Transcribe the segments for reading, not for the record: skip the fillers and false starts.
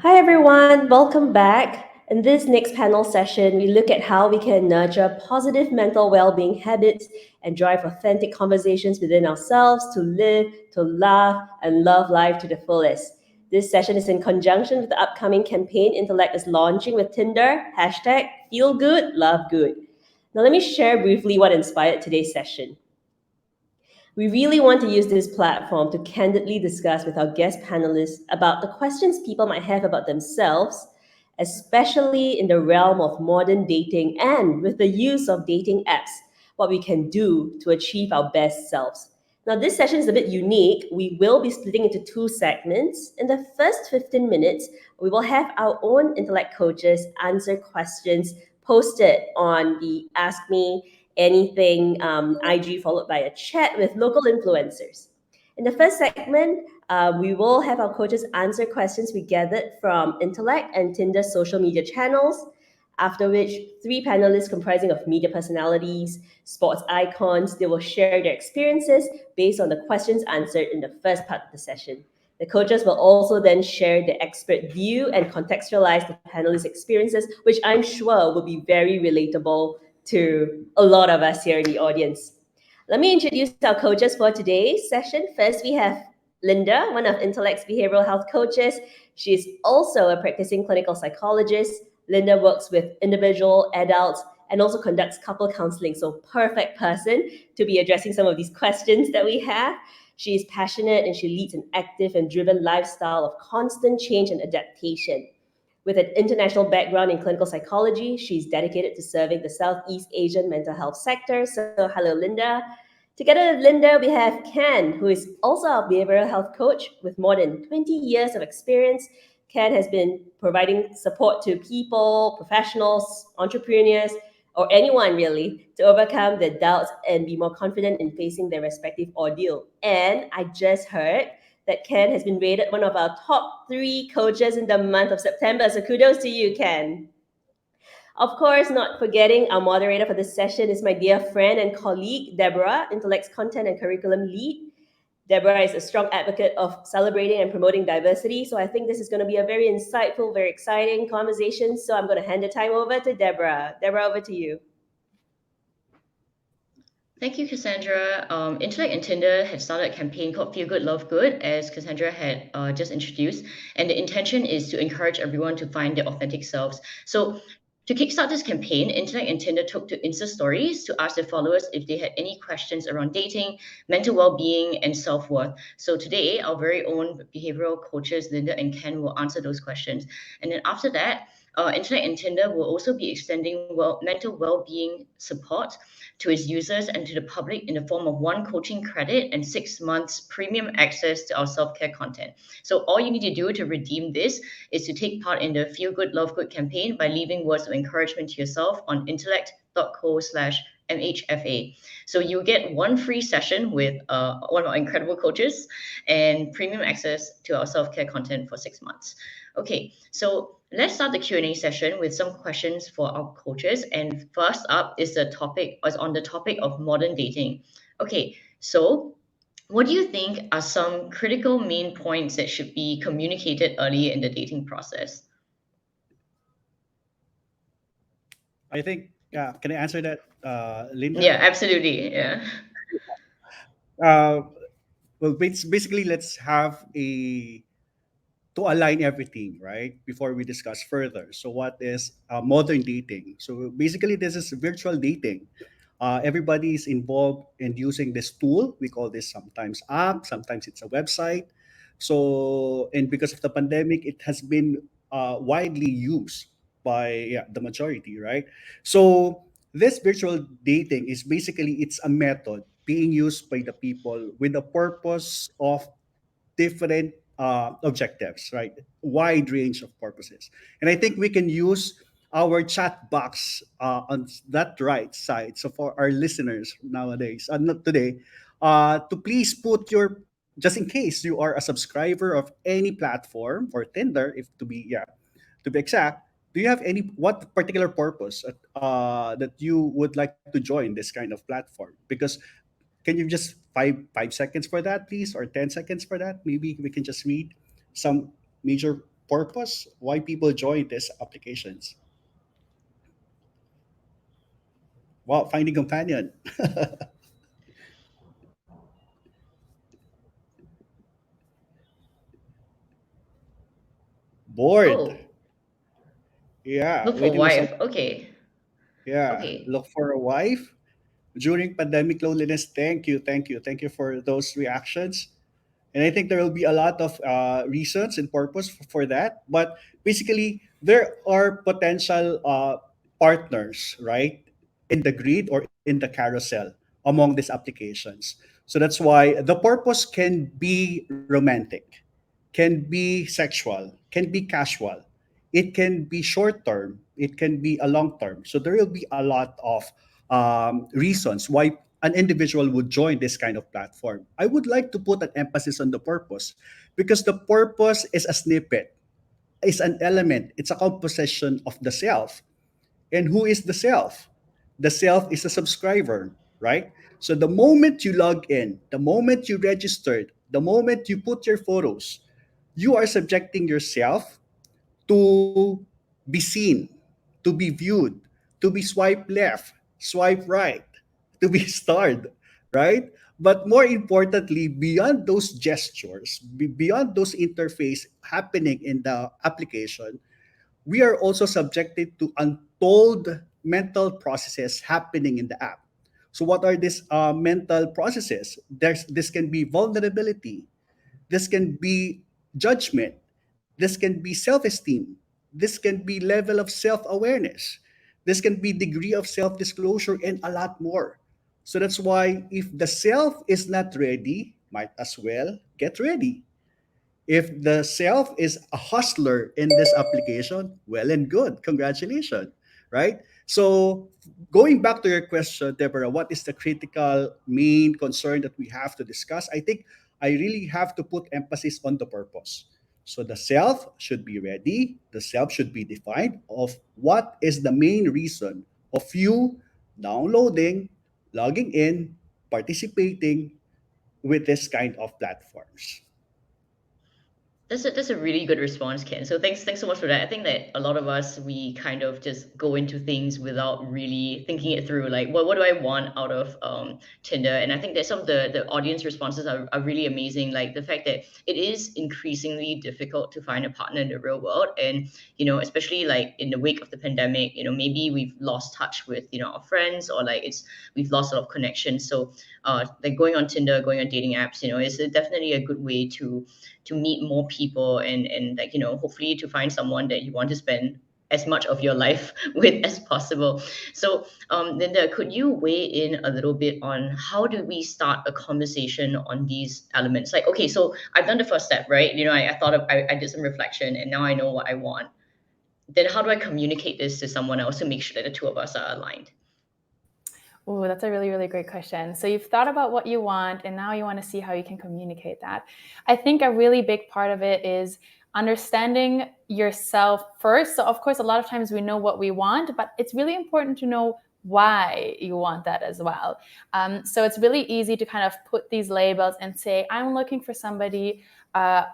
Hi everyone, welcome back. In this next panel session, we look at how we can nurture positive mental well-being habits and drive authentic conversations within ourselves to live, to laugh, and love life to the fullest. This session is in conjunction with the upcoming campaign Intellect is launching with Tinder, hashtag feel good, love good. Now let me share briefly what inspired today's session. We really want to use this platform to candidly discuss with our guest panelists about the questions people might have about themselves, especially in the realm of modern dating and with the use of dating apps, what we can do to achieve our best selves. Now, this session is a bit unique. We will be splitting into two segments. In the first 15 minutes, we will have our own intellect coaches answer questions posted on the Ask Me Anything IG, followed by a chat with local influencers. In the first segment, we will have our coaches answer questions we gathered from Intellect and Tinder social media channels. After which, three panelists comprising of media personalities, sports icons, they will share their experiences based on the questions answered in the first part of the session. The coaches will also then share their expert view and contextualize the panelists' experiences, which I'm sure will be very relatable to a lot of us here in the audience. Let me introduce our coaches for today's session. First, we have Linda, one of Intellect's behavioral health coaches. She is also a practicing clinical psychologist. Linda works with individual, adults, and also conducts couple counseling. So, perfect person to be addressing some of these questions that we have. She is passionate and she leads an active and driven lifestyle of constant change and adaptation. With an international background in clinical psychology, she's dedicated to serving the Southeast Asian mental health sector. So, hello, Linda. Together with Linda, we have Ken, who is also a behavioral health coach with more than 20 years of experience. Ken has been providing support to people, professionals, entrepreneurs, or anyone really to overcome their doubts and be more confident in facing their respective ordeal. And I just heard that Ken has been rated one of our top 3 coaches in the month of September. So kudos to you, Ken. Of course, not forgetting our moderator for this session is my dear friend and colleague, Deborah, Intellect's content and curriculum lead. Deborah is a strong advocate of celebrating and promoting diversity. So I think this is going to be a very insightful, very exciting conversation. So I'm going to hand the time over to Deborah. Deborah, over to you. Thank you, Cassandra. Intellect and Tinder have started a campaign called Feel Good, Love Good, as Cassandra had just introduced. And the intention is to encourage everyone to find their authentic selves. So to kickstart this campaign, Intellect and Tinder took to Insta stories to ask their followers if they had any questions around dating, mental well-being, and self-worth. So today, our very own behavioral coaches, Linda and Ken, will answer those questions. And then after that, Intellect and Tinder will also be extending mental well-being support to its users and to the public in the form of 1 coaching credit and 6 months premium access to our self-care content. So all you need to do to redeem this is to take part in the Feel Good, Love Good campaign by leaving words of encouragement to yourself on intellect.co/MHFA. So you get 1 free session with one of our incredible coaches and premium access to our self-care content for 6 months. Okay, so let's start the Q&A session with some questions for our coaches. And first up is on the topic of modern dating. Okay, so what do you think are some critical main points that should be communicated early in the dating process? I think, can I answer that, Linda? Yeah, absolutely. Yeah. Uh, well, basically, let's have a to align everything, right? Before we discuss further. So, what is modern dating? So, basically, this is virtual dating. Everybody is involved in using this tool. We call this sometimes app, sometimes it's a website. So, and because of the pandemic, it has been widely used by the majority, right? So, this virtual dating is basically it's a method being used by the people with the purpose of different objectives, right? Wide range of purposes. And I think we can use our chat box on that right side. So for our listeners nowadays, not today, to please put your, just in case you are a subscriber of any platform or Tinder, if to be exact, do you have any what particular purpose that you would like to join this kind of platform? Because can you just five seconds for that, please, or 10 seconds for that? Maybe we can just read some major purpose why people join these applications. Wow, finding companion. Bored. Oh, Yeah, look for a waiting for some. wife. Okay. Yeah, Okay. look for a wife during pandemic loneliness. Thank you, thank you, thank you for those reactions. And I think there will be a lot of reasons and purpose for that. But basically, there are potential partners, right, in the grid or in the carousel among these applications. So that's why the purpose can be romantic, can be sexual, can be casual. It can be short term, it can be a long term. So there will be a lot of reasons why an individual would join this kind of platform. I would like to put an emphasis on the purpose because the purpose is a snippet, is an element, it's a composition of the self. And who is the self? The self is a subscriber, right? So the moment you log in, the moment you registered, the moment you put your photos, you are subjecting yourself to be seen, to be viewed, to be swipe left, swipe right, to be starred, right? But more importantly, beyond those gestures, beyond those interface happening in the application, we are also subjected to untold mental processes happening in the app. So, what are these mental processes? This can be vulnerability, this can be judgment, this can be self esteem, this can be level of self awareness, this can be degree of self disclosure, and a lot more. So, that's why if the self is not ready, might as well get ready. If the self is a hustler in this application, well and good. Congratulations. Right? So, going back to your question, Deborah, what is the critical main concern that we have to discuss? I think I really have to put emphasis on the purpose. So, the self should be ready, the self should be defined of what is the main reason of you downloading, logging in, participating with this kind of platforms. That's a really good response, Ken. So thanks so much for that. I think that a lot of us we kind of just go into things without really thinking it through. Like, what do I want out of Tinder? And I think that some of the audience responses are really amazing. Like the fact that it is increasingly difficult to find a partner in the real world, and especially like in the wake of the pandemic, maybe we've lost touch with our friends, or like we've lost a lot of connection. So like going on Tinder, going on dating apps, is definitely a good way to meet more people, and like hopefully to find someone that you want to spend as much of your life with as possible. So Linda, could you weigh in a little bit on how do we start a conversation on these elements? Like, okay, so I've done the first step, right? I thought I did some reflection, and now I know what I want. Then how do I communicate this to someone else to make sure that the two of us are aligned? Oh, that's a really, really great question. So you've thought about what you want, and now you want to see how you can communicate that. I think a really big part of it is understanding yourself first. So of course, a lot of times we know what we want, but it's really important to know why you want that as well. So it's really easy to kind of put these labels and say, I'm looking for somebody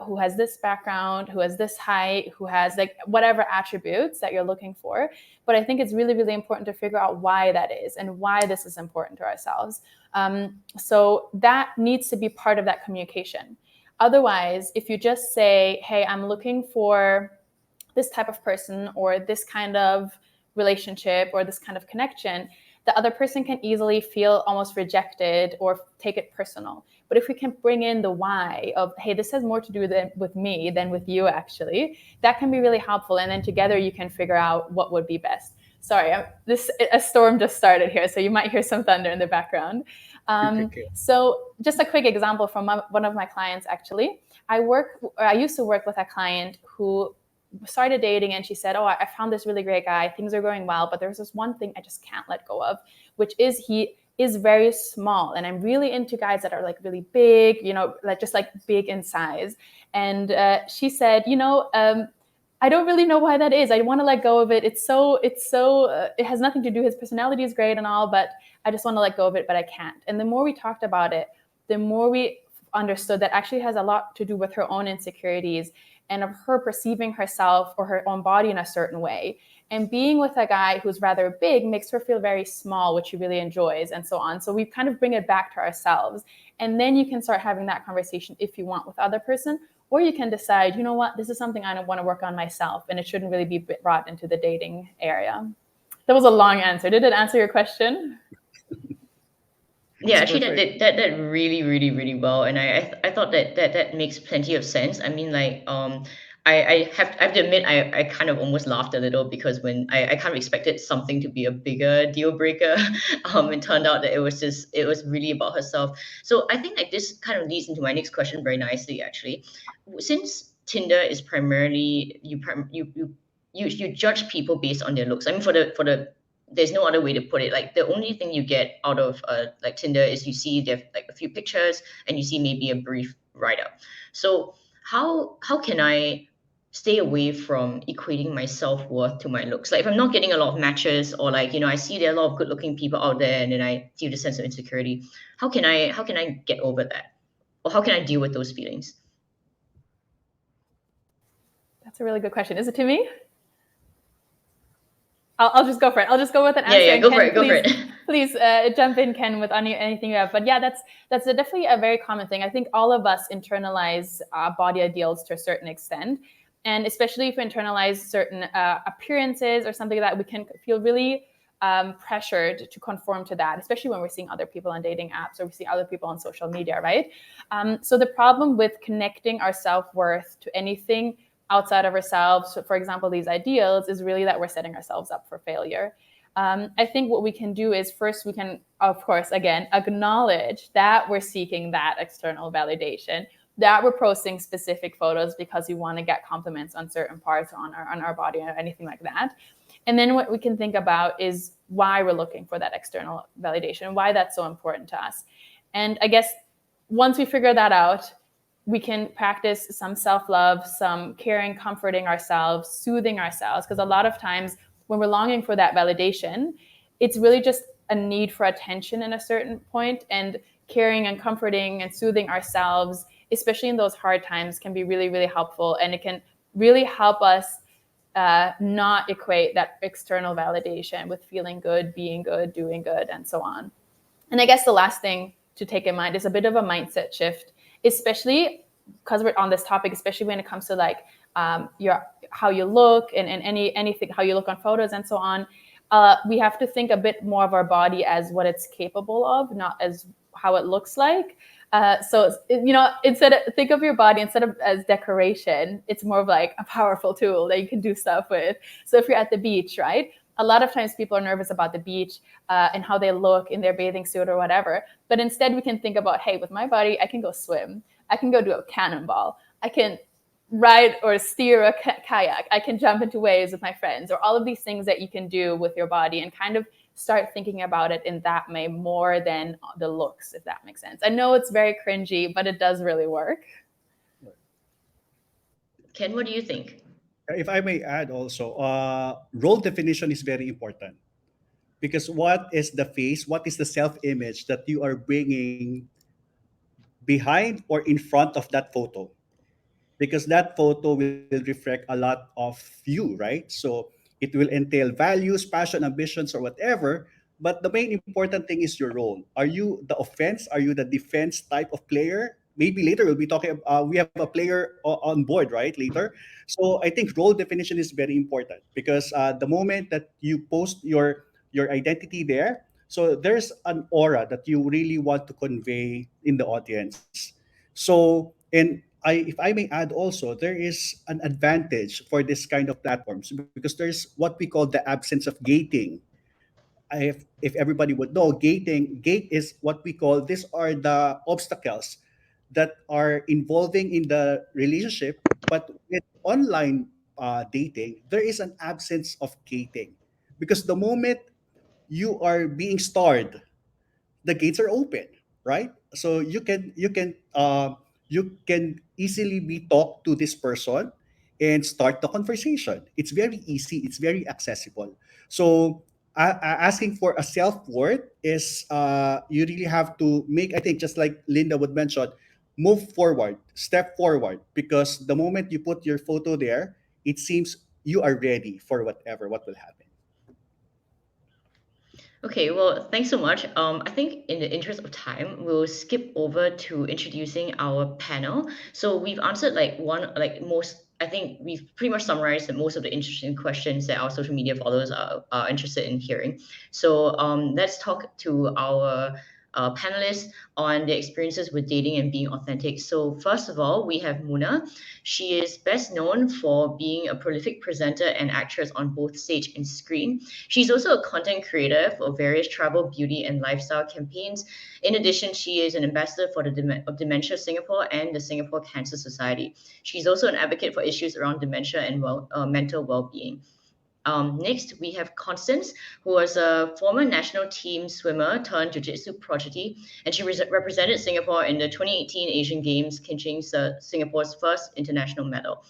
who has this background, who has this height, who has like whatever attributes that you're looking for. But I think it's really, really important to figure out why that is and why this is important to ourselves. So that needs to be part of that communication. Otherwise, if you just say, hey, I'm looking for this type of person or this kind of relationship or this kind of connection, the other person can easily feel almost rejected or take it personal. But if we can bring in the why of, hey, this has more to do with me than with you, actually, that can be really helpful. And then together you can figure out what would be best. Sorry, a storm just started here, so you might hear some thunder in the background. Okay. So just a quick example from one of my clients, actually. I used to work with a client who started dating, and she said, oh, I found this really great guy. Things are going well, but there's this one thing I just can't let go of, which is he is very small. And I'm really into guys that are like really big, like just like big in size. And she said, I don't really know why that is. I want to let go of it. It has nothing to do. His personality is great and all, but I just want to let go of it, but I can't. And the more we talked about it, the more we understood that actually has a lot to do with her own insecurities and of her perceiving herself or her own body in a certain way. And being with a guy who's rather big makes her feel very small, which she really enjoys, and so on. So we kind of bring it back to ourselves. And then you can start having that conversation if you want with the other person, or you can decide, you know what, this is something I want to work on myself, and it shouldn't really be brought into the dating area. That was a long answer. Did it answer your question? Yeah, It's actually, perfect. that really really well, and I thought that makes plenty of sense. I mean, like, I have to admit, I kind of almost laughed a little because when I kind of expected something to be a bigger deal breaker, it turned out that it was really about herself. So I think like this kind of leads into my next question very nicely, actually. Since Tinder is primarily you judge people based on their looks. I mean, for the there's no other way to put it. Like the only thing you get out of like Tinder is you see there like a few pictures and you see maybe a brief write up. So how can I stay away from equating my self-worth to my looks? Like if I'm not getting a lot of matches, or like, you know, I see there are a lot of good looking people out there and then I feel the sense of insecurity. How can I get over that? Or how can I deal with those feelings? That's a really good question. Is it to me? I'll just go for it. I'll just go with an Yeah, answer, yeah, and go for Ken, it, go for please, it. please jump in, Ken, with anything you have. But yeah, that's definitely a very common thing. I think all of us internalize body ideals to a certain extent, and especially if we internalize certain appearances or something like that, we can feel really pressured to conform to that, especially when we're seeing other people on dating apps or we see other people on social media, right? So the problem with connecting our self-worth to anything outside of ourselves, for example, these ideals, is really that we're setting ourselves up for failure. I think what we can do is first we can, of course, again, acknowledge that we're seeking that external validation, that we're posting specific photos because we want to get compliments on certain parts on our body or anything like that. And then what we can think about is why we're looking for that external validation, why that's so important to us. And I guess once we figure that out, we can practice some self-love, some caring, comforting ourselves, soothing ourselves. Because a lot of times when we're longing for that validation, it's really just a need for attention in a certain point. And caring and comforting and soothing ourselves, especially in those hard times, can be really, really helpful. And it can really help us not equate that external validation with feeling good, being good, doing good, and so on. And I guess the last thing to take in mind is a bit of a mindset shift, especially because we're on this topic, especially when it comes to like your how you look and anything, how you look on photos and so on. We have to think a bit more of our body as what it's capable of, not as how it looks like. So you know, think of your body instead of as decoration, it's more of like a powerful tool that you can do stuff with. So if you're at the beach, right? A lot of times people are nervous about the beach and how they look in their bathing suit or whatever. But instead we can think about, hey, with my body, I can go swim. I can go do a cannonball. I can ride or steer a kayak. I can jump into waves with my friends, or all of these things that you can do with your body, and kind of start thinking about it in that way more than the looks, if that makes sense. I know it's very cringy, but it does really work. Ken, what do you think? If I may add also, role definition is very important because what is the face, what is the self image that you are bringing behind or in front of that photo? Because that photo will reflect a lot of you, right? So it will entail values, passion, ambitions, or whatever. But the main important thing is your role. Are you the offense? Are you the defense type of player? Maybe later we'll be talking. We have a player on board, right? Later, so I think role definition is very important because the moment that you post your identity there, so there's an aura that you really want to convey in the audience. So, and if I may add also, there is an advantage for this kind of platforms because there's what we call the absence of gating. If everybody would know, gate is what we call, these are the obstacles that are involving in the relationship. But with online dating, there is an absence of gating because the moment you are being starred, the gates are open, right? So you can easily be talked to this person and start the conversation. It's very easy. It's very accessible. So asking for a self worth is you really have to make. I think just like Linda would mention, move forward, step forward, because the moment you put your photo there, it seems you are ready for what will happen. Okay, well, thanks so much. I think in the interest of time, we'll skip over to introducing our panel. So we've answered like most. I think we've pretty much summarized most of the interesting questions that our social media followers are interested in hearing. So let's talk to our panelists on their experiences with dating and being authentic. So first of all, we have Muna. She is best known for being a prolific presenter and actress on both stage and screen. She's also a content creator for various travel, beauty, and lifestyle campaigns. In addition, she is an ambassador for the of Dementia Singapore and the Singapore Cancer Society. She's also an advocate for issues around dementia and mental well-being. Next, we have Constance, who was a former national team swimmer turned jiu-jitsu prodigy, and she represented Singapore in the 2018 Asian Games, clinching Singapore's first international medal.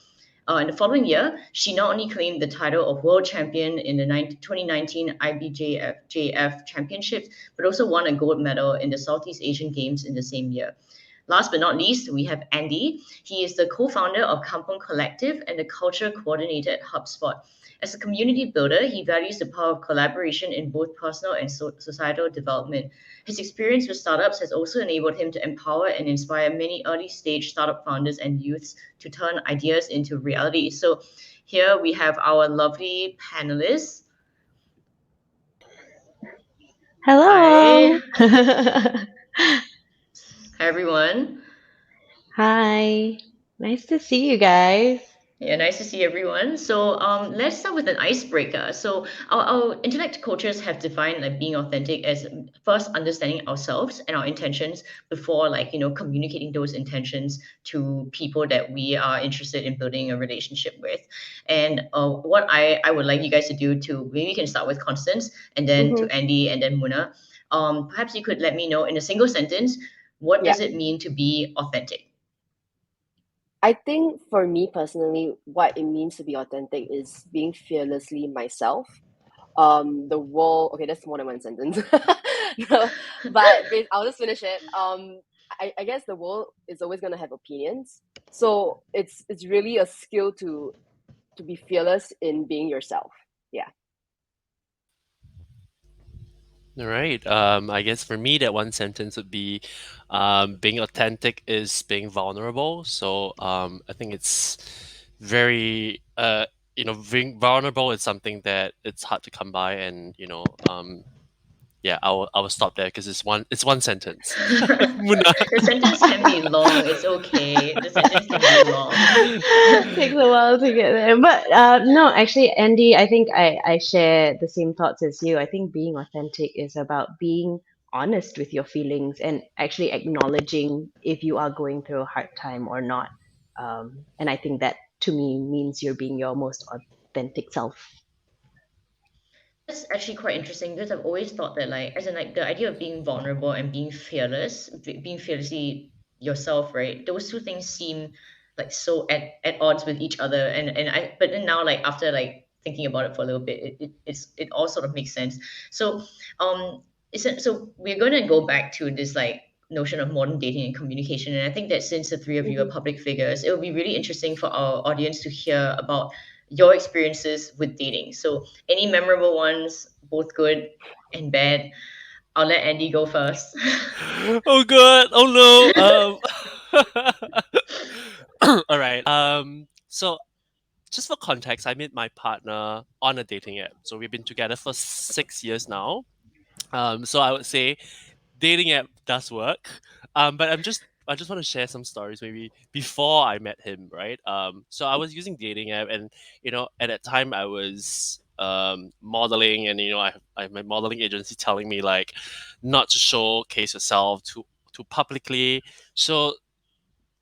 In the following year, she not only claimed the title of world champion in the 2019 IBJJF Championships, but also won a gold medal in the Southeast Asian Games in the same year. Last but not least, we have Andy. He is the co-founder of Kampong Collective and the culture coordinator at HubSpot. As a community builder, he values the power of collaboration in both personal and societal development. His experience with startups has also enabled him to empower and inspire many early stage startup founders and youths to turn ideas into reality. So here we have our lovely panelists. Hello. Hi. Hi, everyone. Hi. Nice to see you guys. Yeah, nice to see everyone. So let's start with an icebreaker. So our intellect coaches have defined like being authentic as first understanding ourselves and our intentions before communicating those intentions to people that we are interested in building a relationship with. And what I would like you guys to do to maybe you can start with Constance and then to Andy and then Muna. Perhaps you could let me know in a single sentence, what Yeah. does it mean to be authentic? I think for me personally, what it means to be authentic is being fearlessly myself. The world, okay, that's more than one sentence. No, but I'll just finish it. I guess the world is always gonna have opinions. So it's really a skill to be fearless in being yourself. Yeah. All right. I guess for me, that one sentence would be being authentic is being vulnerable. So I think it's very, being vulnerable is something that it's hard to come by. And, yeah, I will stop there because it's one sentence. Muna. The sentence can be long. It's okay. The sentence can be long. Takes a while to get there. But no, actually, Andy, I think I share the same thoughts as you. I think being authentic is about being honest with your feelings and actually acknowledging if you are going through a hard time or not. And I think that to me means you're being your most authentic self. That's actually quite interesting because I've always thought that as in the idea of being vulnerable and being fearless, being fearlessly yourself, right? Those two things seem like so at odds with each other. But then now after thinking about it for a little bit, it all sort of makes sense. So so we're going to go back to this notion of modern dating and communication. And I think that since the three of you are public figures, it will be really interesting for our audience to hear about your experiences with dating. So any memorable ones, both good and bad? I'll let Andy go first. Oh god! Oh no! All right. So just for context, I met my partner on a dating app. So we've been together for 6 years now. So I would say dating app does work. But I just want to share some stories maybe before I met him, right? So I was using dating app, and at that time I was modeling, and I have my modeling agency telling me like not to showcase yourself too publicly. So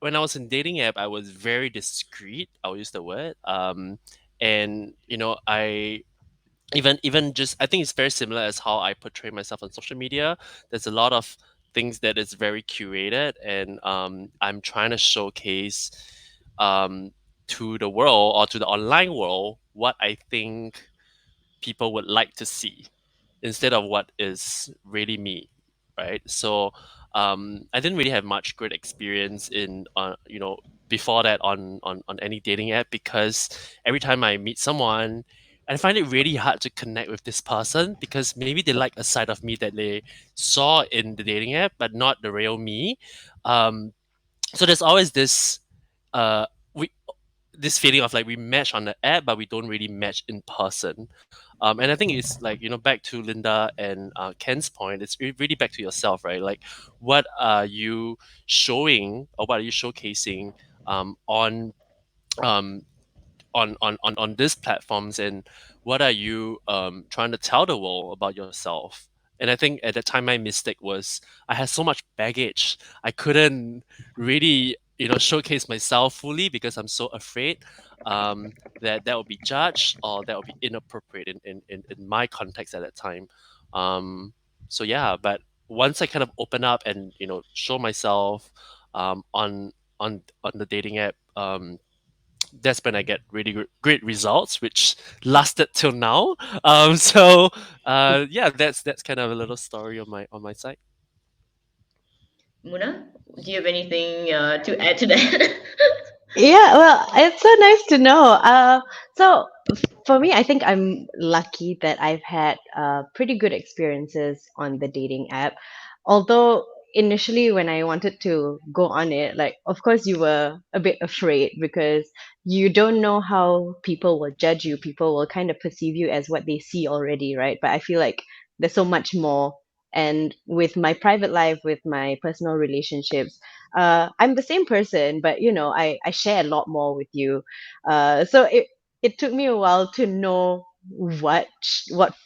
when I was in dating app, I was very discreet. I'll use the word. And I even just I think it's very similar as how I portray myself on social media. There's a lot of things that is very curated, and I'm trying to showcase um, to the world or to the online world what I think people would like to see instead of what is really me. right? So I didn't really have much good experience in before that on any dating app, because every time I meet someone, I find it really hard to connect with this person, because maybe they like a side of me that they saw in the dating app, but not the real me. So there's always uh we this feeling of like we match on the app, but we don't really match in person. And I think it's like, back to Linda and Ken's point, it's really back to yourself, right? Like, what are you showing, or what are you showcasing on um, on these platforms, and what are you trying to tell the world about yourself? And I think at that time my mistake was I had so much baggage. I couldn't really showcase myself fully, because I'm so afraid that would be judged, or that would be inappropriate in my context at that time. So yeah, but once I kind of open up and show myself on the dating app, that's when I get really great results, which lasted till now. So yeah, that's kind of a little story on my side. Muna, do you have anything to add to that? Yeah, well, it's so nice to know. So for me, I think I'm lucky that I've had pretty good experiences on the dating app. Although initially, when I wanted to go on it, like, of course, you were a bit afraid because you don't know how people will judge you. People will kind of perceive you as what they see already, right? But I feel like there's so much more. And with my private life, with my personal relationships, I'm the same person, but I share a lot more with you. So it took me a while to know what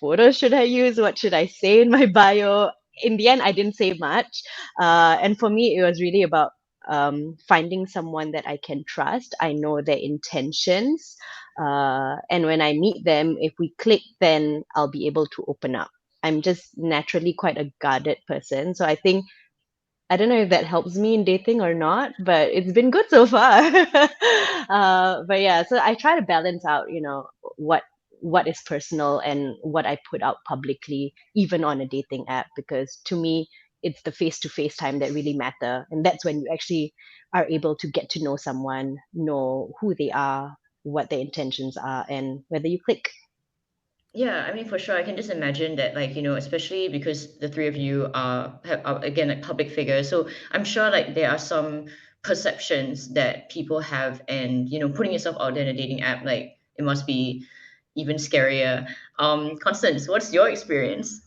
photos should I use, what should I say in my bio. In the end, I didn't say much, and for me, it was really about finding someone that I can trust. I know their intentions, and when I meet them, if we click, then I'll be able to open up. I'm just naturally quite a guarded person, so I think I don't know if that helps me in dating or not, but it's been good so far. But yeah, so I try to balance out, what what is personal and what I put out publicly, even on a dating app, because to me, it's the face-to-face time that really matter, and that's when you actually are able to get to know someone, know who they are, what their intentions are, and whether you click. Yeah, I mean, for sure, I can just imagine that, like, especially because the three of you are again like public figures. So I'm sure like there are some perceptions that people have, and putting yourself out there in a dating app, like it must be even scarier. Constance, what's your experience?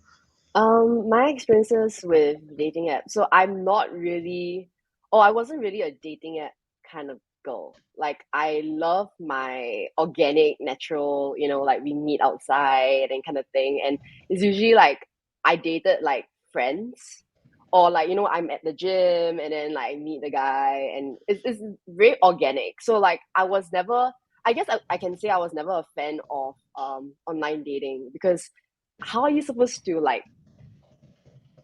My experiences with dating apps. So I wasn't really a dating app kind of girl. Like I love my organic, natural, like we meet outside and kind of thing. And it's usually like I dated like friends, or like, I'm at the gym and then like I meet the guy, and it's very organic. So like I guess I can say I was never a fan of online dating, because how are you supposed to like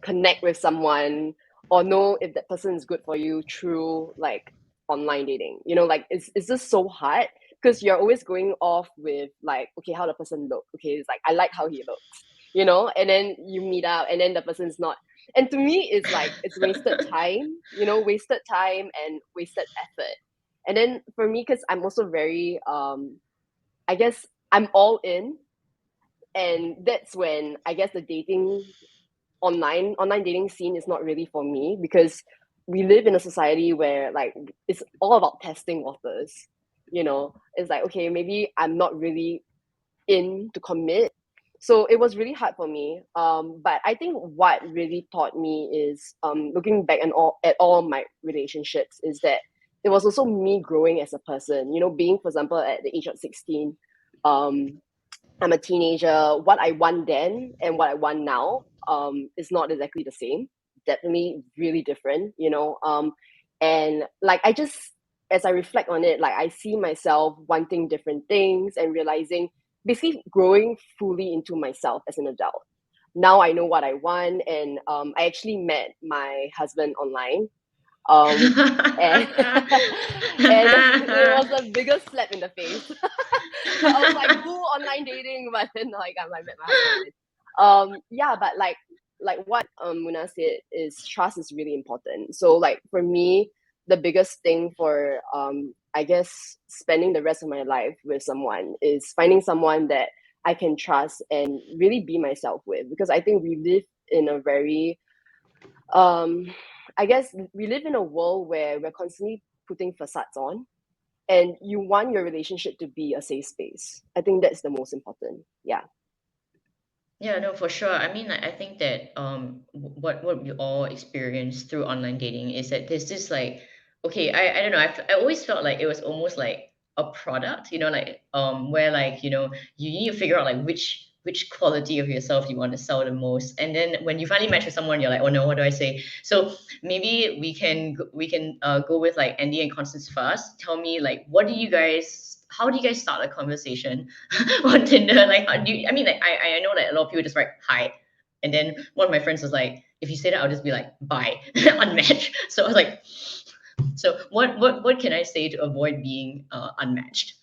connect with someone or know if that person is good for you through like online dating? Like it's just so hard, because you're always going off with like, okay, how the person look, okay, it's like I like how he looks, and then you meet up and then the person's not. And to me it's like it's wasted time and wasted effort. And then for me, because I'm also very I guess I'm all in, and that's when I guess the dating online dating scene is not really for me, because we live in a society where like it's all about testing waters. It's like, okay, maybe I'm not really in to commit. So it was really hard for me. But I think what really taught me is, looking back and all at all my relationships, is that it was also me growing as a person. Being, for example, at the age of 16, um I'm a teenager. What I want then and what I want now is not exactly the same. Definitely really different, and like I just, as I reflect on it, like I see myself wanting different things and realizing, basically growing fully into myself as an adult. Now I know what I want, and I actually met my husband online, and and it was the biggest slap in the face. I was like, boo, online dating, but then like I met my husband. Yeah, but like like what Muna said is trust is really important. So like for me, the biggest thing for I guess spending the rest of my life with someone is finding someone that I can trust and really be myself with, because I think we live in a very I guess we live in a world where we're constantly putting facades on, and you want your relationship to be a safe space. I think that's the most important. Yeah. Yeah, no, for sure. I mean, like, I think that what we all experience through online dating is that there's this like, okay, I don't know, I always felt like it was almost like a product, like where like you need to figure out like which quality of yourself you want to sell the most, and then when you finally match with someone, you're like, oh no, what do I say? So maybe we can go with like Andy and Constance first. Tell me like, how do you guys start a conversation on Tinder? Like, how do you, I mean, like, I know that a lot of people just write hi. And then one of my friends was like, if you say that, I'll just be like, bye, unmatched. So I was like, so what can I say to avoid being unmatched?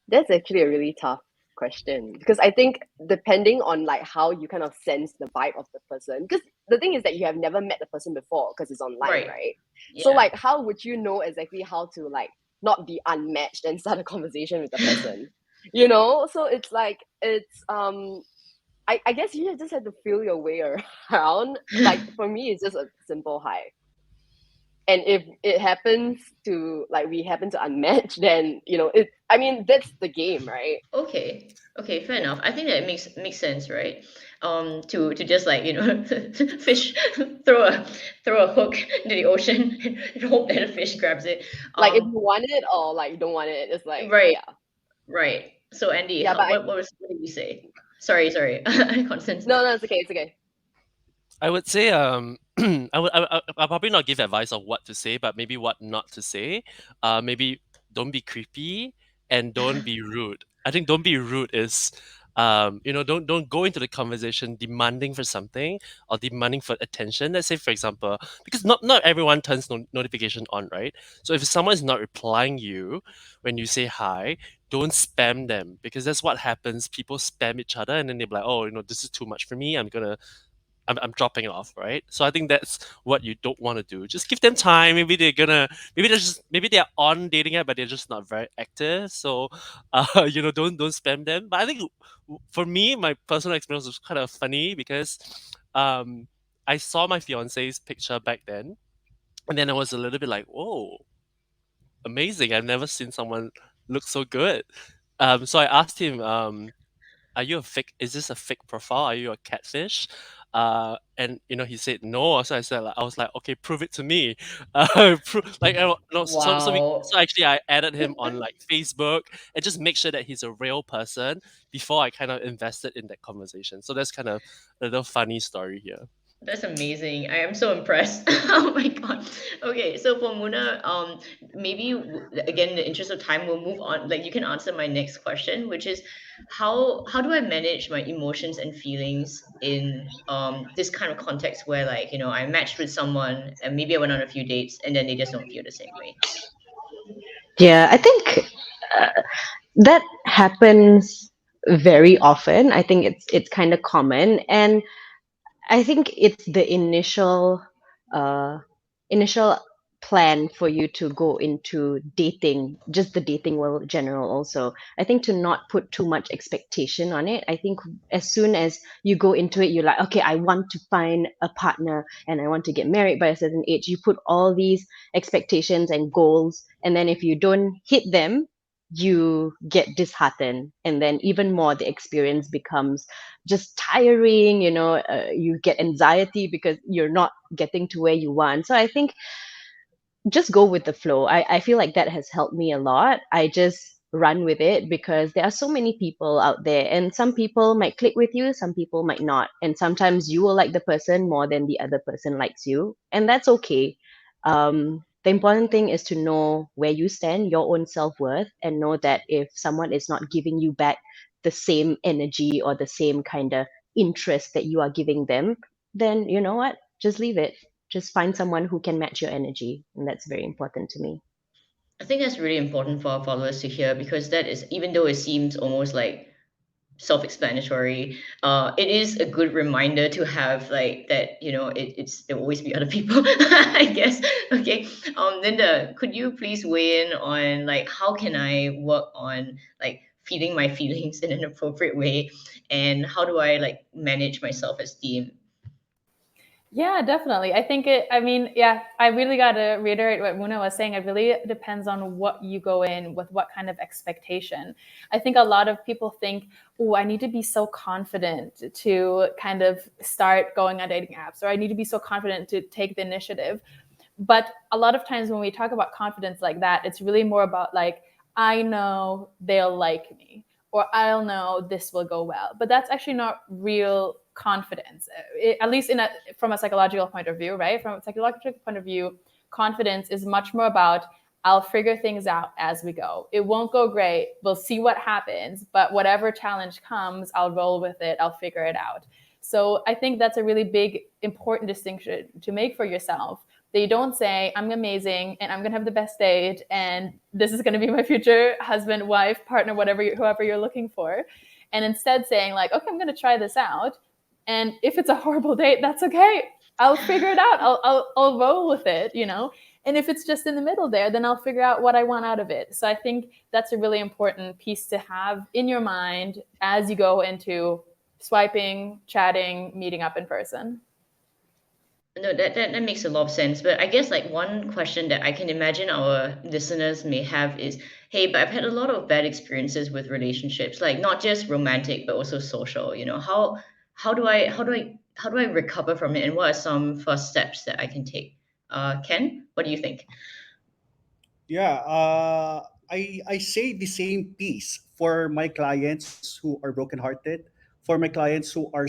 That's actually a really tough question, because I think depending on like how you kind of sense the vibe of the person, because the thing is that you have never met the person before because it's online, right? So Yeah. like how would you know exactly how to like not be unmatched and start a conversation with the person? So it's like I guess you just have to feel your way around. Like for me, it's just a simple hi. And if it happens to like we happen to unmatch, then I mean that's the game, right? Okay. Okay, fair enough. I think that it makes sense, right? To just like, fish, throw a hook into the ocean and hope that a fish grabs it. Like if you want it or like you don't want it, it's like Right, yeah. right. So Andy, Yeah, but what did you say? Sorry, Constance. no, it's okay. I would say I'll probably not give advice on what to say, but maybe what not to say. Maybe don't be creepy and don't be rude. I think don't be rude is don't go into the conversation demanding for something or demanding for attention. Let's say for example, because not everyone turns notification on, right? So if someone is not replying you when you say hi, don't spam them, because that's what happens. People spam each other and then they're like, oh, this is too much for me. I'm dropping off, right? So I think that's what you don't want to do. Just give them time. Maybe they're on dating app, but they're just not very active. So, don't spam them. But I think for me, my personal experience was kind of funny because, I saw my fiance's picture back then, and then I was a little bit like, oh, amazing! I've never seen someone look so good. So I asked him, are you a fake, is this a fake profile, are you a catfish? And he said no. So I was like, okay, prove it to me. Like no, Wow. so actually I added him on like Facebook and just make sure that he's a real person before I kind of invested in that conversation. So that's kind of a little funny story here. That's amazing. I am so impressed. Oh my god. Okay, so for Muna, maybe again, in the interest of time, we'll move on. Like you can answer my next question, which is how do I manage my emotions and feelings in this kind of context where like I matched with someone and maybe I went on a few dates and then they just don't feel the same way. Yeah, I think that happens very often. I think it's kind of common, and I think it's the uh, initial plan for you to go into dating, just the dating world general. Also, I think to not put too much expectation on it. I think as soon as you go into it, you're like, okay, I want to find a partner and I want to get married by a certain age. You put all these expectations and goals, and then if you don't hit them, you get disheartened, and then even more the experience becomes just tiring. You get anxiety because you're not getting to where you want. So I think just go with the flow. I feel like that has helped me a lot. I just run with it because there are so many people out there, and some people might click with you, some people might not, and sometimes you will like the person more than the other person likes you, and that's okay. The important thing is to know where you stand, your own self-worth, and know that if someone is not giving you back the same energy or the same kind of interest that you are giving them, then you know what, just leave it. Just find someone who can match your energy, and that's very important to me. I think that's really important for our followers to hear, because that is, even though it seems almost like self-explanatory. It is a good reminder to have like that, there will always be other people, I guess. Okay. Linda, could you please weigh in on like how can I work on like feeding my feelings in an appropriate way, and how do I like manage my self-esteem? Yeah, definitely. I really got to reiterate what Muna was saying. It really depends on what you go in with, what kind of expectation. I think a lot of people think, oh, I need to be so confident to kind of start going on dating apps, or I need to be so confident to take the initiative. But a lot of times when we talk about confidence like that, it's really more about like, I know they'll like me, or I'll know this will go well. But that's actually not real confidence, at least from a psychological point of view, right? From a psychological point of view, confidence is much more about, I'll figure things out as we go. It won't go great. We'll see what happens. But whatever challenge comes, I'll roll with it. I'll figure it out. So I think that's a really big, important distinction to make for yourself. That you don't say, I'm amazing and I'm going to have the best date and this is going to be my future husband, wife, partner, whoever you're looking for. And instead saying like, okay, I'm going to try this out. And if it's a horrible date, that's okay. I'll figure it out. I'll roll with it, And if it's just in the middle there, then I'll figure out what I want out of it. So I think that's a really important piece to have in your mind as you go into swiping, chatting, meeting up in person. No, that makes a lot of sense. But I guess like one question that I can imagine our listeners may have is, hey, but I've had a lot of bad experiences with relationships, like not just romantic, but also social. How do I recover from it, and what are some first steps that I can take? Ken, what do you think? Yeah, I say the same piece for my clients who are brokenhearted, for my clients who are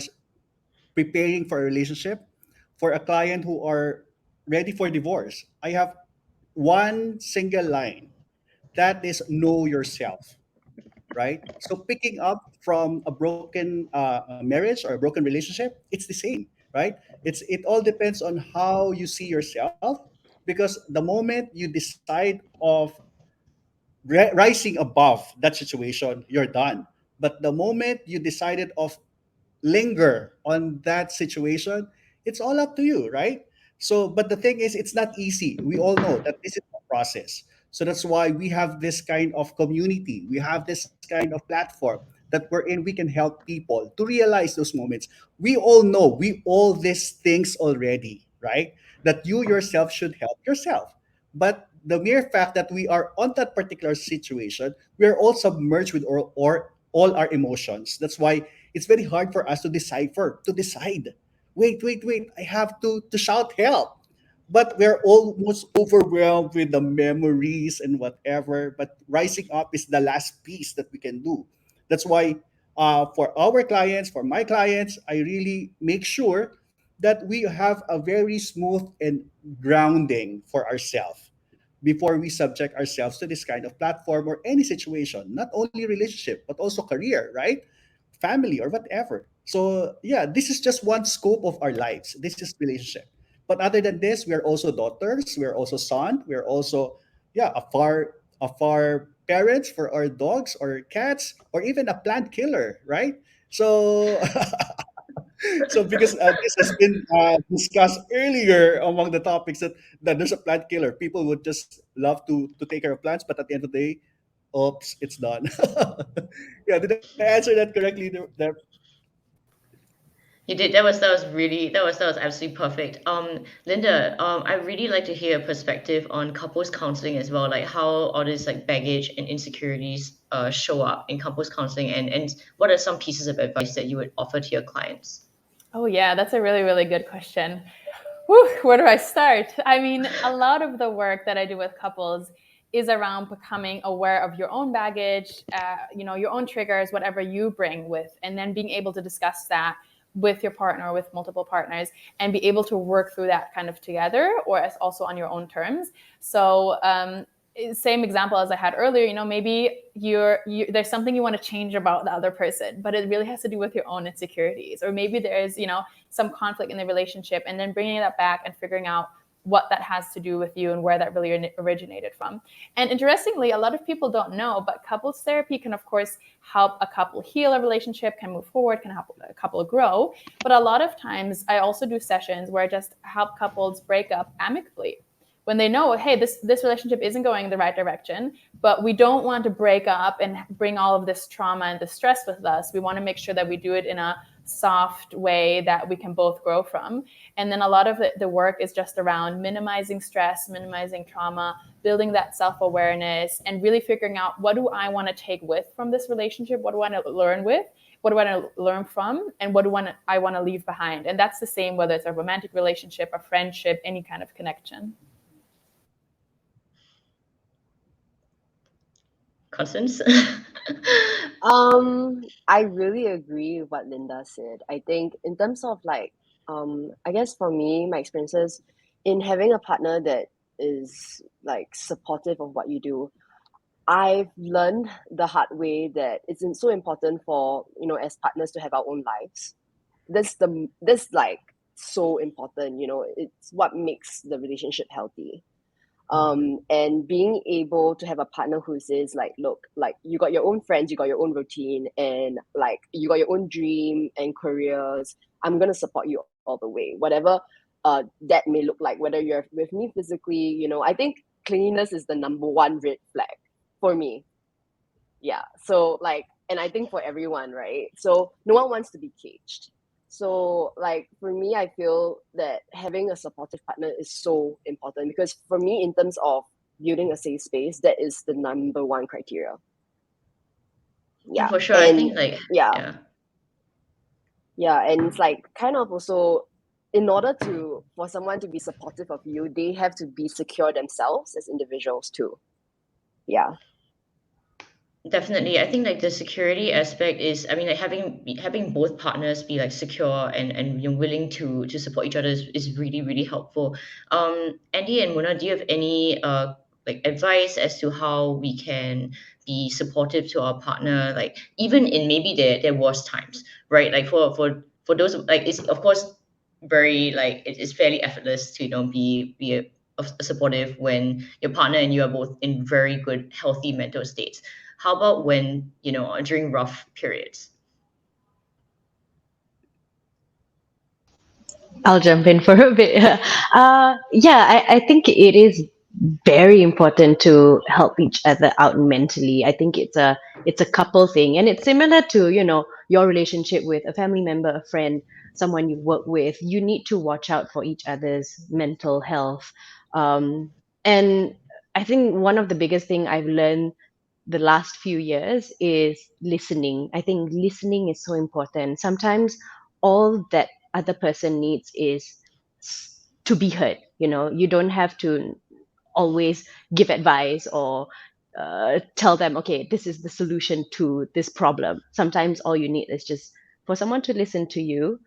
preparing for a relationship, for a client who are ready for divorce. I have one single line, that is know yourself, right? So picking up from a broken a marriage or a broken relationship, it's the same, right? It all depends on how you see yourself, because the moment you decide of rising above that situation, you're done. But the moment you decided of linger on that situation, it's all up to you, right? So, but the thing is, it's not easy. We all know that this is a process. So that's why we have this kind of community. We have this kind of platform that we're in. We can help people to realize those moments. We all know, we all these things already, right? That you yourself should help yourself. But the mere fact that we are on that particular situation, we are all submerged with all our emotions. That's why it's very hard for us to decipher, to decide. Wait, I have to shout help. But we're almost overwhelmed with the memories and whatever. But rising up is the last piece that we can do. That's why for our clients, for my clients, I really make sure that we have a very smooth and grounding for ourselves before we subject ourselves to this kind of platform or any situation, not only relationship, but also career, right? Family or whatever. So yeah, this is just one scope of our lives. This is relationship. But other than this, we are also daughters, we are also son, we are also a far parents for our dogs or cats or even a plant killer, right? So so because this has been discussed earlier among the topics that there's a plant killer. People would just love to take care of plants, but at the end of the day, oops, it's done. Yeah, did I answer that correctly there? You did. That was absolutely perfect. Linda, I really like to hear a perspective on couples counseling as well, like how all this like baggage and insecurities show up in couples counseling, and what are some pieces of advice that you would offer to your clients? Oh, yeah, that's a really, really good question. Whew, where do I start? I mean, a lot of the work that I do with couples is around becoming aware of your own baggage, your own triggers, whatever you bring with, and then being able to discuss that with your partner, with multiple partners, and be able to work through that kind of together, or as also on your own terms. So same example as I had earlier, maybe there's something you want to change about the other person, but it really has to do with your own insecurities. Or maybe there's, some conflict in the relationship, and then bringing that back and figuring out what that has to do with you and where that really originated from. And interestingly, a lot of people don't know, but couples therapy can, of course, help a couple heal a relationship, can move forward, can help a couple grow. But a lot of times I also do sessions where I just help couples break up amicably. When they know, hey, this relationship isn't going in the right direction, but we don't want to break up and bring all of this trauma and distress with us. We want to make sure that we do it in a soft way that we can both grow from. And then a lot of the work is just around minimizing stress, minimizing trauma, building that self-awareness, and really figuring out, what do I want to take with from this relationship? What do I want to learn with? What do I want to learn from? And what do I want to leave behind? And that's the same whether it's a romantic relationship, a friendship, any kind of connection. Constance? I really agree with what Linda said. I think in terms of like, I guess for me, my experiences in having a partner that is like supportive of what you do, I've learned the hard way that it's so important for, you know, as partners to have our own lives. This like so important, you know, it's what makes the relationship healthy. And being able to have a partner who says like, look, like you got your own friends, you got your own routine, and like you got your own dream and careers. I'm gonna support you all the way, whatever that may look like, whether you're with me physically, you know. I think cleanliness is the number one red flag for me. Yeah, so like, and I think for everyone, right? So no one wants to be caged. So like for me, I feel that having a supportive partner is so important, because for me, in terms of building a safe space, that is the number one criteria. Yeah, For sure. I and think like yeah, and it's like kind of also, in order for someone to be supportive of you, they have to be secure themselves as individuals too. Yeah. Definitely. I think like the security aspect is, I mean, like having both partners be like secure and you know, willing to support each other is really, really helpful. Andy and Mona, do you have any like advice as to how we can be supportive to our partner, like even in maybe there was times, right? Like for those, like, it's of course very like it's fairly effortless to, you know, be a supportive when your partner and you are both in very good healthy mental states. How about when, you know, during rough periods? I'll jump in for a bit. I think it is very important to help each other out mentally. I think it's a couple thing, and it's similar to, you know, your relationship with a family member, a friend, someone you work with. You need to watch out for each other's mental health. And I think one of the biggest thing I've learned the last few years is listening. I think listening is so important. Sometimes all that other person needs is to be heard. You know, you don't have to always give advice or tell them, okay, this is the solution to this problem. Sometimes all you need is just for someone to listen to you,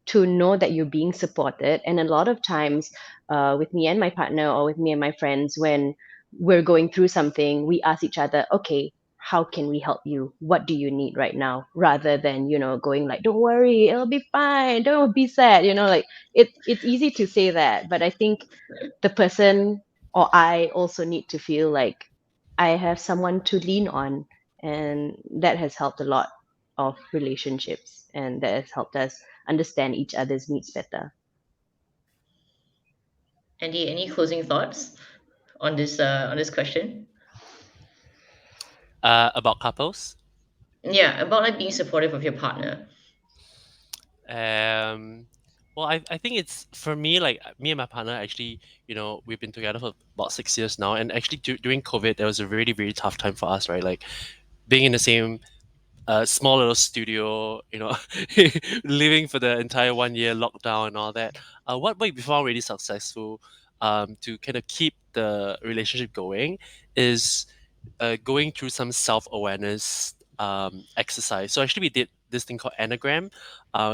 to know that you're being supported. And a lot of times, with me and my partner, or with me and my friends, when we're going through something, we ask each other, okay, how can we help you? What do you need right now? Rather than, you know, going like, don't worry, it'll be fine, don't be sad, you know, like it's easy to say that, but I think the person or I also need to feel like I have someone to lean on. And that has helped a lot of relationships, and that has helped us understand each other's needs better. Andy, any closing thoughts on this question? About couples. Yeah, about like being supportive of your partner. Well, I think it's for me, like me and my partner actually, you know, we've been together for about 6 years now, and actually during COVID, there was a really really tough time for us, right? Like being in the same small little studio, you know, living for the entire 1 year lockdown and all that. What we found really successful, to kind of keep the relationship going, is going through some self awareness exercise. So actually, we did this thing called anagram.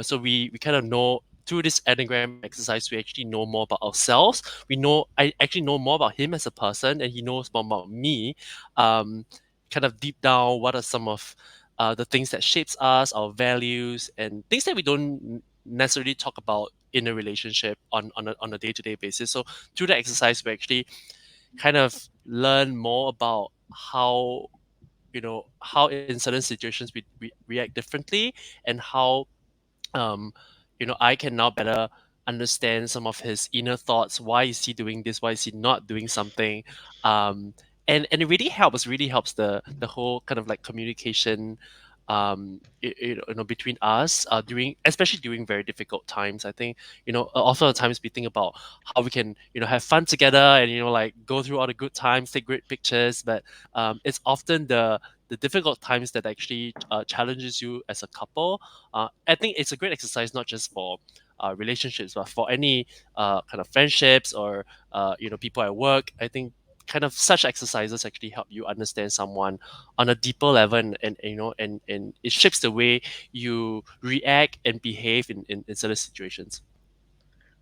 So we kind of know through this anagram exercise, we actually know more about ourselves. I actually know more about him as a person, and he knows more about me. Kind of deep down, what are some of the things that shapes us, our values, and things that we don't necessarily talk about in a relationship on a day-to-day basis. So through the exercise, we actually kind of learn more about how, how in certain situations we react differently, and how um, I can now better understand some of his inner thoughts. Why is he doing this? Why is he not doing something? And it really helps the whole kind of like communication, between us, during especially during very difficult times. I think, often at times we think about how we can, have fun together, and like go through all the good times, take great pictures, but it's often the difficult times that actually challenges you as a couple. I think it's a great exercise, not just for relationships, but for any kind of friendships, or people at work. I think kind of such exercises actually help you understand someone on a deeper level, and it shapes the way you react and behave in certain situations.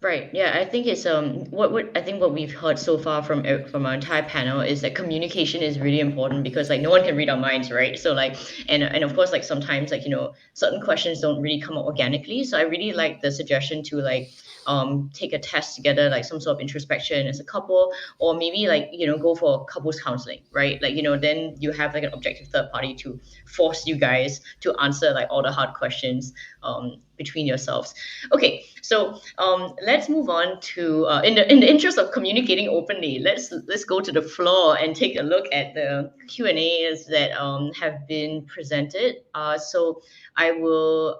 Right. Yeah, I think it's what I think what we've heard so far from our entire panel is that communication is really important, because like no one can read our minds, right? So like, and of course, like sometimes, like, certain questions don't really come up organically. So I really like the suggestion to like take a test together, like some sort of introspection as a couple, or maybe like, go for couples counseling, right? Like, then you have like an objective third party to force you guys to answer like all the hard questions between yourselves. Okay, so let's move on to in the interest of communicating openly, let's go to the floor and take a look at the Q&As that have been presented. So I will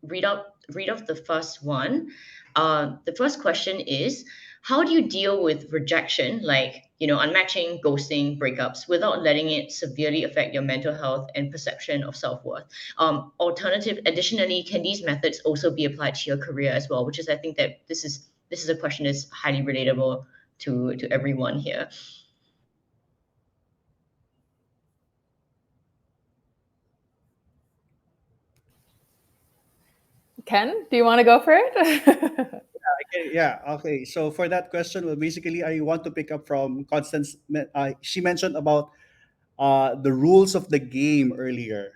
read off the first one. The first question is, how do you deal with rejection, like, unmatching, ghosting, breakups, without letting it severely affect your mental health and perception of self-worth? Additionally, can these methods also be applied to your career as well? Which is, I think that this is a question that's highly relatable to everyone here. Ken, do you want to go for it? Okay, yeah, okay. So for that question, well, basically, I want to pick up from Constance. She mentioned about the rules of the game earlier,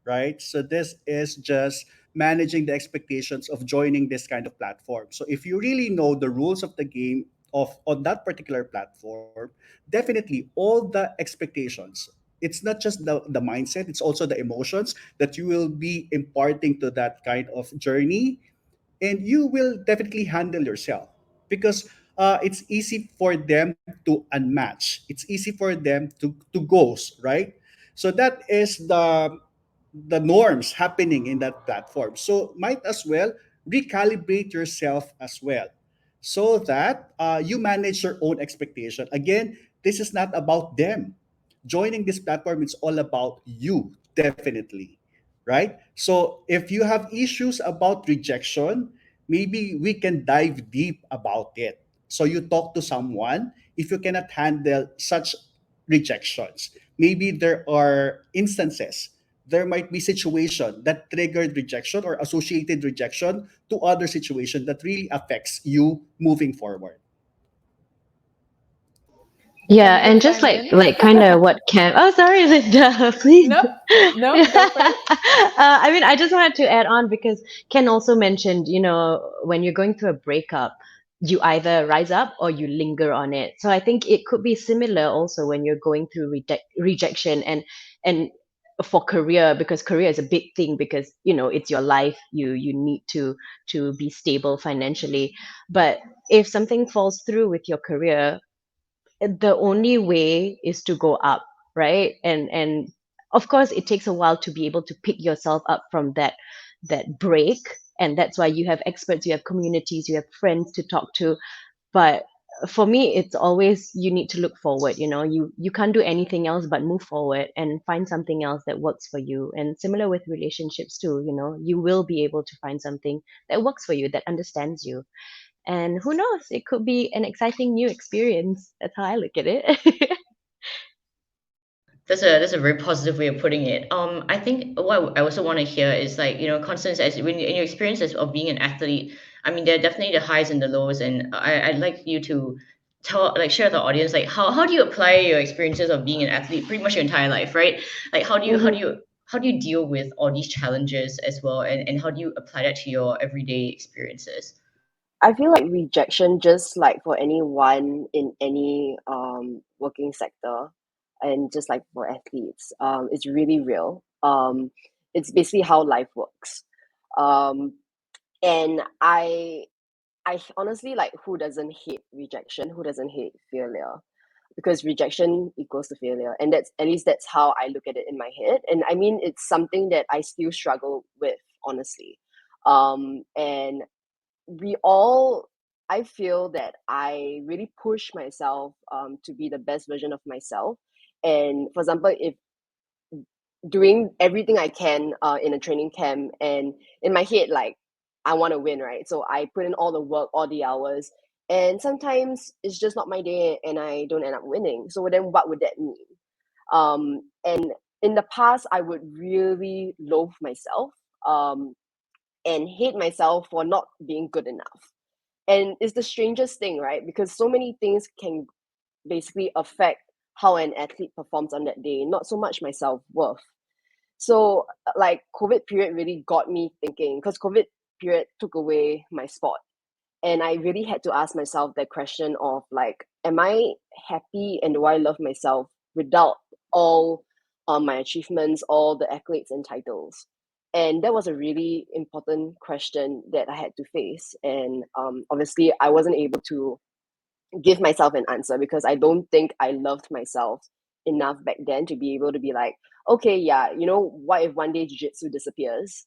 right? So this is just managing the expectations of joining this kind of platform. So if you really know the rules of the game of on that particular platform, definitely all the expectations. It's not just the mindset; it's also the emotions that you will be imparting to that kind of journey, and you will definitely handle yourself because it's easy for them to unmatch. It's easy for them to ghost, right? So that is the norms happening in that platform. So might as well recalibrate yourself as well, so that you manage your own expectation. Again, this is not about them. Joining this platform, it's all about you, definitely, right? So if you have issues about rejection, maybe we can dive deep about it. So you talk to someone if you cannot handle such rejections. Maybe there are instances, there might be situation that triggered rejection or associated rejection to other situation that really affects you moving forward. Yeah, Anybody and just chime like in? kind of what Cam. Oh, sorry, Linda. Please. No, no, go for it. I mean, I just wanted to add on because Ken also mentioned, when you're going through a breakup, you either rise up or you linger on it. So I think it could be similar also when you're going through rejection and for career, because career is a big thing, because it's your life. You need to be stable financially. But if something falls through with your career, the only way is to go up, right? And of course it takes a while to be able to pick yourself up from that break, and that's why you have experts, you have communities, you have friends to talk to. But for me, it's always, you need to look forward. You can't do anything else but move forward and find something else that works for you. And similar with relationships too, you will be able to find something that works for you, that understands you. And who knows, it could be an exciting new experience. That's how I look at it. That's a very positive way of putting it. I think what I also want to hear is like, Constance, as when in your experiences of being an athlete, I mean, there are definitely the highs and the lows, and I'd like you to share with the audience, like how do you apply your experiences of being an athlete pretty much your entire life, right? Like how do you how do Mhm. you how do you deal with all these challenges as well, and how do you apply that to your everyday experiences? I feel like rejection, just like for anyone in any working sector, and just like for athletes, it's really real. It's basically how life works. Um, and I honestly, like, who doesn't hate rejection? Who doesn't hate failure? Because rejection equals to failure, and that's, at least that's how I look at it in my head. And I mean, it's something that I still struggle with, honestly. And we all, I feel that I really push myself to be the best version of myself. And for example, if doing everything I can in a training camp, and in my head, like, I want to win, right? So I put in all the work, all the hours, and sometimes it's just not my day and I don't end up winning. So then what would that mean? And in the past, I would really loathe myself, um, and hate myself for not being good enough. And it's the strangest thing, right? Because so many things can basically affect how an athlete performs on that day, not so much my self-worth. So like COVID period really got me thinking, because COVID period took away my sport. And I really had to ask myself the question of, like, am I happy and do I love myself without all my achievements, all the accolades and titles? And that was a really important question that I had to face. And obviously, I wasn't able to give myself an answer, because I don't think I loved myself enough back then to be able to be like, okay, yeah, what if one day jiu-jitsu disappears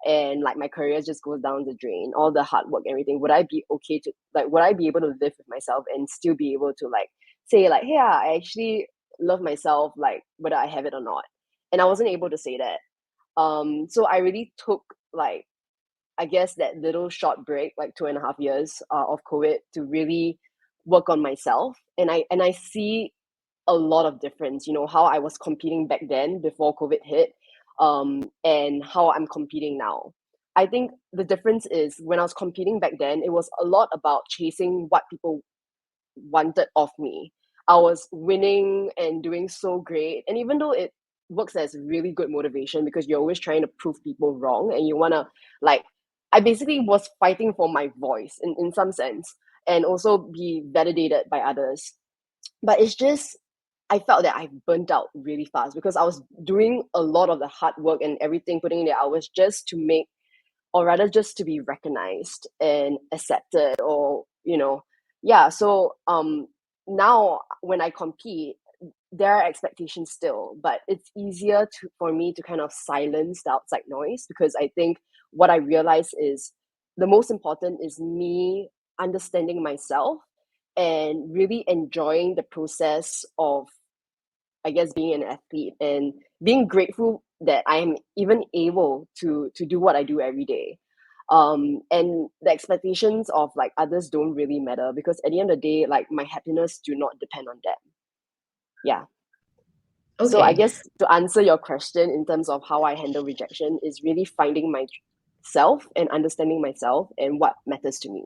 and like my career just goes down the drain, all the hard work, everything? Would I be okay to, like, would I be able to live with myself and still be able to, like, say, like, yeah, I actually love myself, like, whether I have it or not? And I wasn't able to say that. So I really took, like, I guess that little short break, like 2.5 years of COVID, to really work on myself. And I see a lot of difference, how I was competing back then before COVID hit, and how I'm competing now. I think the difference is, when I was competing back then, it was a lot about chasing what people wanted of me. I was winning and doing so great. And even though it works as really good motivation, because you're always trying to prove people wrong and you want to, like, I basically was fighting for my voice in some sense, and also be validated by others. But it's just, I felt that I burnt out really fast, because I was doing a lot of the hard work and everything, putting in the hours just to make, or rather just to be recognized and accepted, or yeah. So now when I compete, there are expectations still, but it's easier for me to kind of silence the outside noise, because I think what I realize is, the most important is me understanding myself and really enjoying the process of, I guess, being an athlete, and being grateful that I am even able to do what I do every day. And the expectations of, like, others don't really matter, because at the end of the day, like, my happiness do not depend on them. Yeah. So I Okay. guess, to answer your question in terms of how I handle rejection, is really finding myself and understanding myself and what matters to me.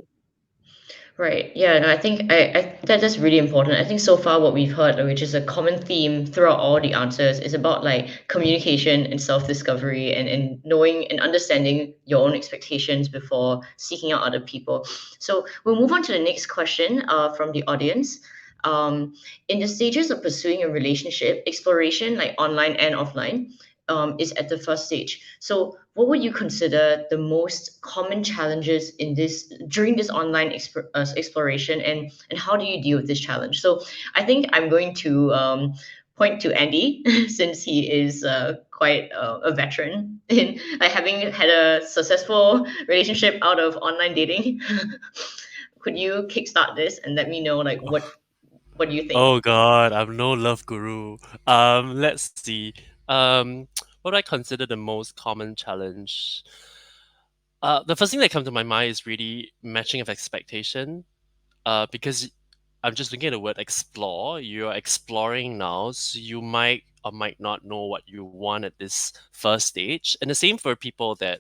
Right. Yeah, no, I think that's really important. I think so far what we've heard, which is a common theme throughout all the answers, is about like communication and self-discovery, and knowing and understanding your own expectations before seeking out other people. So we'll move on to the next question from the audience. In the stages of pursuing a relationship, exploration, like online and offline, is at the first stage. So, what would you consider the most common challenges in this during this online exploration, and how do you deal with this challenge? So, I think I'm going to point to Andy since he is quite a veteran in like having had a successful relationship out of online dating. Could you kickstart this and let me know like what do you think? Oh God, I'm no love guru. Let's see. What do I consider the most common challenge? The first thing that comes to my mind is really matching of expectation. Because I'm just looking at the word explore. You're exploring now, so you might or might not know what you want at this first stage. And the same for people that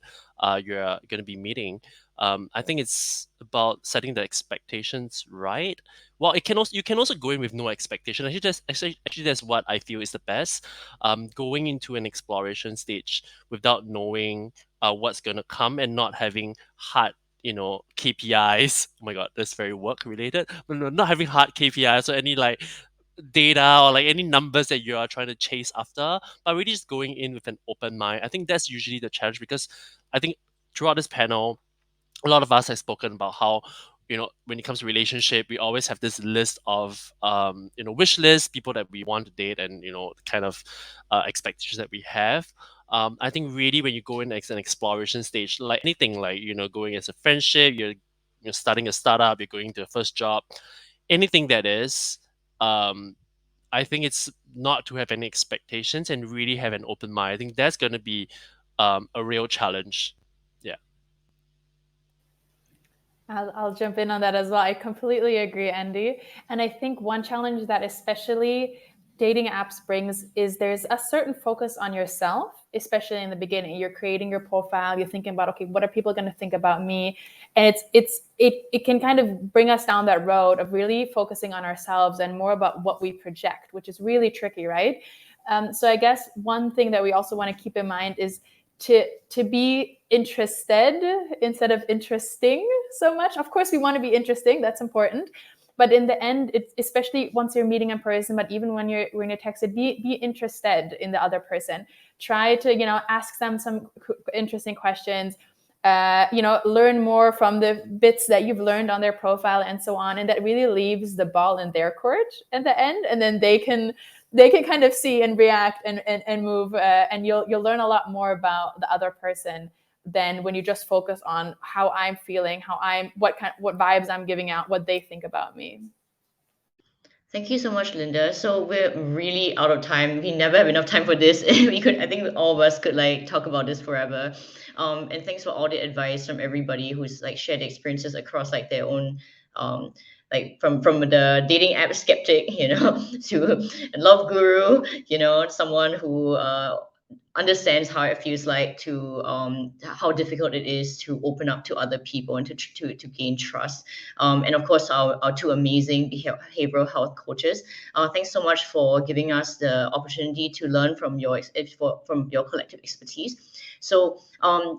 you're going to be meeting. I think it's about setting the expectations right. Well, you can also go in with no expectation. Actually that's what I feel is the best. Going into an exploration stage without knowing what's gonna come and not having hard KPIs. Oh my god, that's very work related. But not having hard KPIs or any like data or like any numbers that you are trying to chase after, but really just going in with an open mind. I think that's usually the challenge, because I think throughout this panel, a lot of us have spoken about how when it comes to relationship, we always have this list of wish list, people that we want to date, and kind of expectations that we have. I think really when you go in as an exploration stage, like anything, like going as a friendship, you're starting a startup, you're going to a first job, anything that is, um, I think it's not to have any expectations and really have an open mind. I think that's going to be a real challenge. Yeah. I'll jump in on that as well. I completely agree, Andy. And I think one challenge that especially dating apps brings is there's a certain focus on yourself, especially in the beginning. You're creating your profile, you're thinking about, okay, what are people going to think about me? And it can kind of bring us down that road of really focusing on ourselves and more about what we project, which is really tricky, right? So I guess one thing that we also want to keep in mind is to be interested instead of interesting so much. Of course, we want to be interesting. That's important. But in the end, it's especially once you're meeting in person, but even when you're texted, be interested in the other person. Try to ask them some interesting questions. Learn more from the bits that you've learned on their profile and so on, and that really leaves the ball in their court at the end, and then they can kind of see and react and move, and you'll learn a lot more about the other person than when you just focus on how I'm feeling, what vibes I'm giving out, what they think about me. Thank you so much, Linda. So we're really out of time. We never have enough time for this. I think all of us could like talk about this forever. And thanks for all the advice from everybody who's like shared experiences across like their own, like from the dating app skeptic, to a love guru, someone who understands how it feels like to how difficult it is to open up to other people and to gain trust, and of course our two amazing behavioral health coaches. Thanks so much for giving us the opportunity to learn from from your collective expertise. So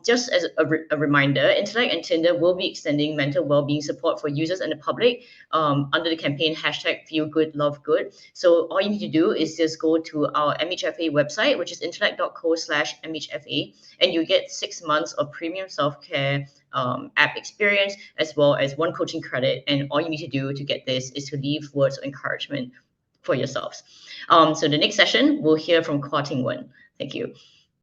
just as a reminder, Intellect and Tinder will be extending mental well-being support for users and the public under the campaign #FeelGoodLoveGood. So all you need to do is just go to our MHFA website, which is intellect.co/MHFA, and you get 6 months of premium self-care app experience, as well as 1 coaching credit. And all you need to do to get this is to leave words of encouragement for yourselves. So the next session, we'll hear from Kwa Ting Wen. Thank you.